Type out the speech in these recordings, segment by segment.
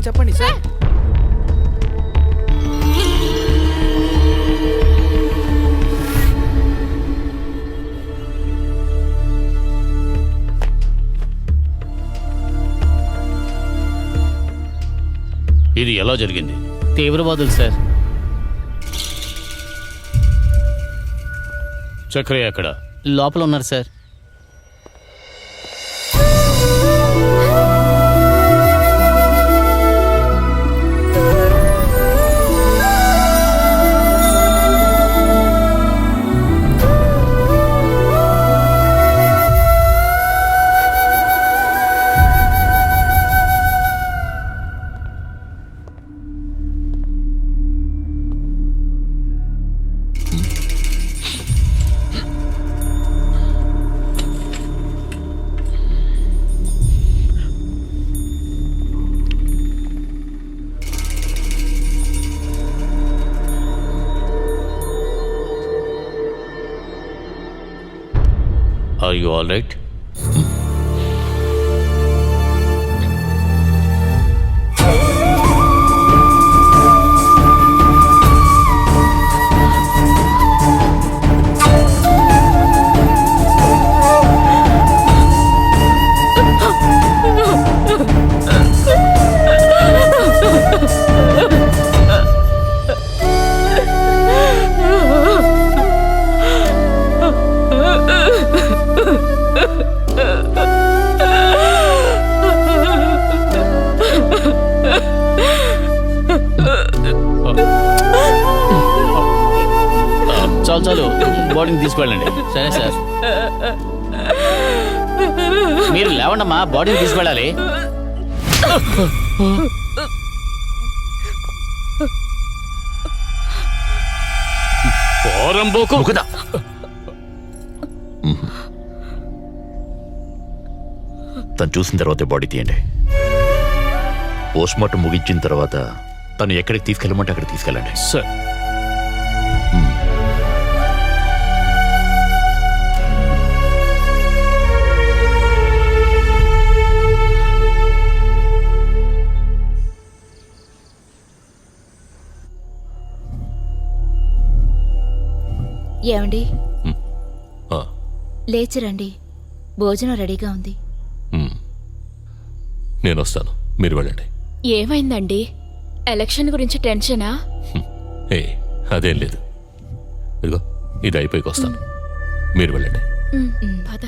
చెప్పండి సార్. ఇది ఎలా జరిగింది? తీవ్రవాదులు సార్. చక్రయ్య అక్కడ లోపల ఉన్నారు sir. Are you all right? చాలు బాడీని తీసుకువెళ్ళండి. సరే సార్, మీరు లేవండమ్మా, బాడీని తీసుకువెళ్ళాలి. తను చూసిన తర్వాతే బాడీ తీయండి. పోస్ట్మార్టం ముగించిన తర్వాత తను ఎక్కడికి తీసుకెళ్ళమంటే అక్కడికి తీసుకెళ్ళండి. సార్. ఏమండి, లేచిరండి, భోజనం రెడీగా ఉంది. నేను వస్తాను, మీరు వెళ్ళండి. ఏమైందండి? ఎలక్షన్ గురించి టెన్షనా? ఏ అదేం లేదు. ఇదిగో ఇది అయిపోయికి వస్తాను, మీరు వెళ్ళండి. పద.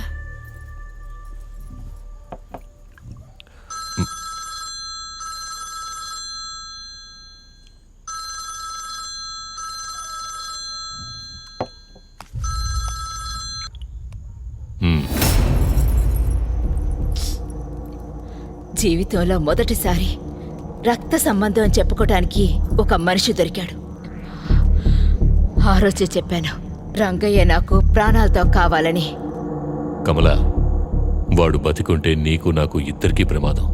జీవితంలో మొదటిసారి రక్త సంబంధం అని చెప్పుకోవటానికి ఒక మనిషి దొరికాడు. ఆ రోజే చెప్పాను, రంగయ్య నాకు ప్రాణాలతో కావాలని. కమలా, వాడు బతికుంటే నీకు నాకు ఇద్దరికీ ప్రమాదం.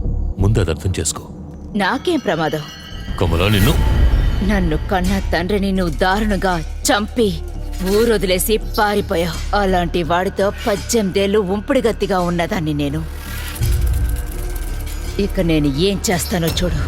ముందు అది అర్థం చేసుకో. నాకేం ప్రమాదం? కమలా, నన్ను కన్న తండ్రిని నువ్వు దారుణంగా చంపి ఊరొదిలేసి పారిపోయావు. అలాంటి వాడితో 18 ఏళ్ళు ఉంపుడుగత్తిగా ఉన్నదాన్ని నేను. ఇక నేను ఏం చేస్తానో చూడు.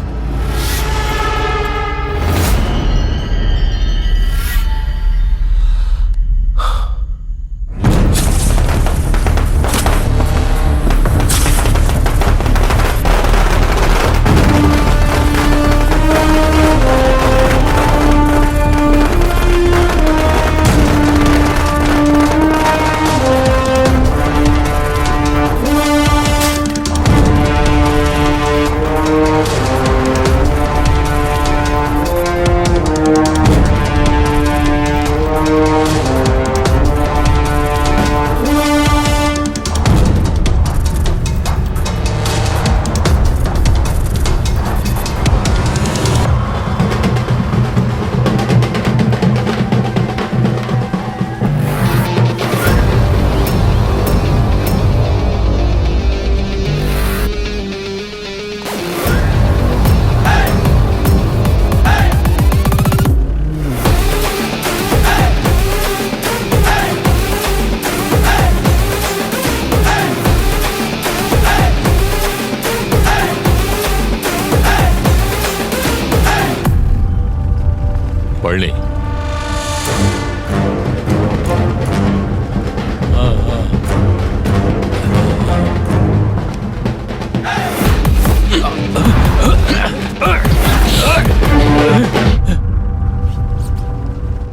పళ్ళి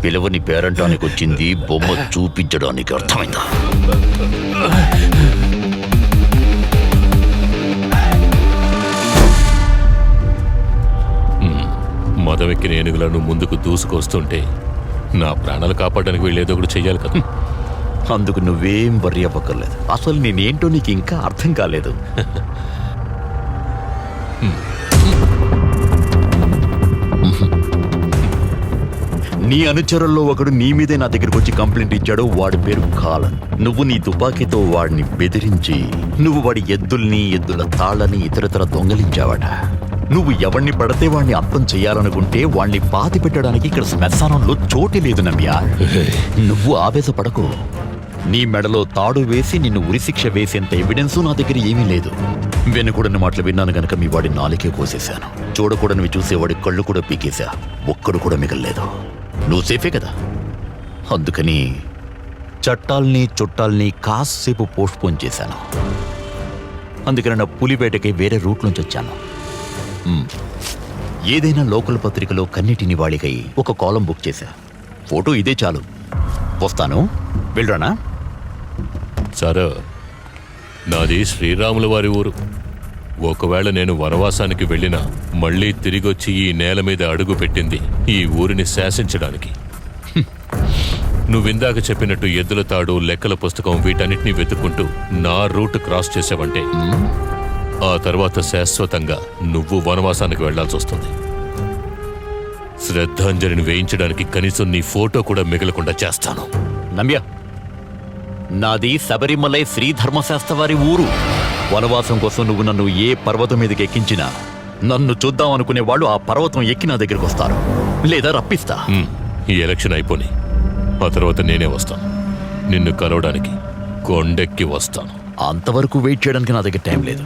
పిలవని పేరంటానికి వచ్చింది, బొమ్మ చూపించడానికి. అర్థమైందా? మదవెక్కిన ఏనుగులను ముందుకు దూసుకొస్తుంటే నా ప్రాణాలు కాపాడడానికి వీళ్ళేదో ఒకటి చెయ్యాలి కదా. అందుకు నువ్వేం వర్రీ అవ్వక్కర్లేదు. అసలు నేనేంటో నీకు ఇంకా అర్థం కాలేదు. నీ అనుచరుల్లో ఒకడు నీ మీదే నా దగ్గరికి వచ్చి కంప్లైంట్ ఇచ్చాడు. వాడి పేరు కాలన్. నువ్వు నీ తుపాకీతో వాడిని బెదిరించి నువ్వు వాడి ఎద్దుల తాళ్ళని ఇతరతర దొంగలించావట. నువ్వు ఎవరిని పడితే వాడిని అంతం చెయ్యాలనుకుంటే వాణ్ణి పాతి పెట్టడానికి ఇక్కడ శ్మశానంలో చోటు లేదు నమ్యా. నువ్వు ఆవేశపడకు. నీ మెడలో తాడు వేసి నిన్ను ఉరిశిక్ష వేసేంత ఎవిడెన్సు నా దగ్గర ఏమీ లేదు. వినకూడని మాటలు విన్నాను గనక మీ వాడి నాలికే కోసేశాను. చూడకూడనివి చూసేవాడి కళ్ళు కూడా పీకేశా. ఒక్కడు కూడా మిగల్లేదు. నువ్వు సేఫే కదా. అందుకని చట్టాల్ని చుట్టాల్ని కాసేపు పోస్ట్పోన్ చేశాను. అందుకని నా పులివేటకి వేరే రూట్ నుంచి వచ్చాను. ఏదైనా లోకల్ పత్రికలో కన్నిటిని వాడికై ఒక కాలం బుక్ చేశా. ఫోటో ఇదే చాలు. వస్తాను, వెళ్ళరానా? సరే, నాది శ్రీరాముల వారి ఊరు. ఒకవేళ నేను వనవాసానికి వెళ్ళినా మళ్ళీ తిరిగొచ్చి ఈ నేల మీద అడుగు పెట్టింది ఈ ఊరిని శాసించడానికి. నువ్విందాక చెప్పినట్టు ఎద్దుల తాడు, లెక్కల పుస్తకం వీటన్నిటినీ వెతుక్కుంటూ నా రూట్ క్రాస్ చేసావంటే ఆ తర్వాత శాశ్వతంగా నువ్వు వనవాసానికి వెళ్లాల్సి వస్తుంది. శ్రద్ధాంజలిని వేయించడానికి కనీసం నీ ఫోటో కూడా మిగలకుండా చేస్తాను. నమ్య, నాది శబరిమలై శ్రీ ధర్మశాస్త్ర వారి ఊరు. వనవాసం కోసం నువ్వు నన్ను ఏ పర్వతం మీదకి ఎక్కించినా నన్ను చూద్దాం అనుకునే వాళ్ళు ఆ పర్వతం ఎక్కి నా దగ్గరికి వస్తారు, లేదా రప్పిస్తా. ఈ ఎలక్షన్ అయిపోయి ఆ తర్వాత నేనే వస్తాను. నిన్ను కలవడానికి కొండెక్కి వస్తాను. అంతవరకు వెయిట్ చేయడానికి నా దగ్గర టైం లేదు.